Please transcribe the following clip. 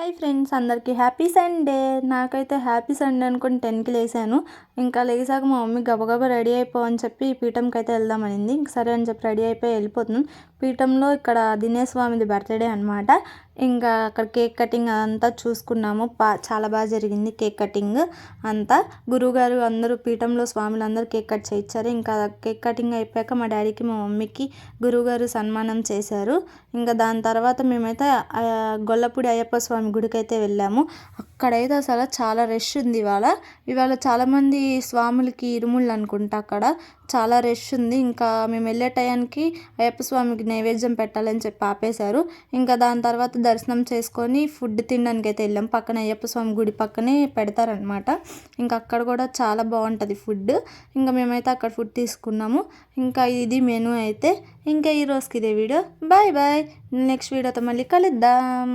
Hi friends, అందరికీ happy Sunday. నాకైతే happy Sunday అనుకుని 10కి లేసాను. ఇంకా లేసాక మా మమ్మీ గబగబా రెడీ అయిపో అని చెప్పి పీఠంకి అయితే వెళ్దామనింది. ఇంక సరే అని చెప్పి రెడీ అయిపోయి వెళ్ళిపోతున్నాను. పీఠంలో ఇక్కడ దినేష్ స్వామిది బర్త్డే అనమాట. ఇంకా అక్కడ కేక్ కటింగ్ అదంతా చూసుకున్నాము. చాలా బాగా జరిగింది కేక్ కటింగ్ అంతా. గురువుగారు అందరూ పీఠంలో స్వాములు అందరూ కేక్ కట్ చేయించారు. ఇంకా కేక్ కటింగ్ అయిపోయాక మా డాడీకి మా మమ్మీకి గురువుగారు సన్మానం చేశారు. ఇంకా దాని తర్వాత మేమైతే గొల్లపూడి అయ్యప్ప స్వామి గుడికి అయితే వెళ్ళాము. అక్కడైతే అసలు చాలా రష్ ఉంది. ఇవాళ చాలామంది స్వాములకి ఇరుముళ్ళు అనుకుంటా. అక్కడ చాలా రష్ ఉంది. ఇంకా మేము వెళ్ళే టయానికి అయ్యప్ప స్వామికి నైవేద్యం పెట్టాలని చెప్పి ఆపేశారు. ఇంకా దాని తర్వాత దర్శనం చేసుకొని ఫుడ్ తినడానికి అయితే వెళ్ళాం. పక్కన అయ్యప్ప స్వామి గుడి పక్కనే పెడతారనమాట. ఇంకా అక్కడ కూడా చాలా బాగుంటుంది ఫుడ్. ఇంకా మేమైతే అక్కడ ఫుడ్ తీసుకున్నాము. ఇంకా ఇది మెనూ అయితే. ఇంకా ఈ రోజుకి ఇదే వీడియో. Bye bye. నెక్స్ట్ వీడియోతో మళ్ళీ కలుద్దాం.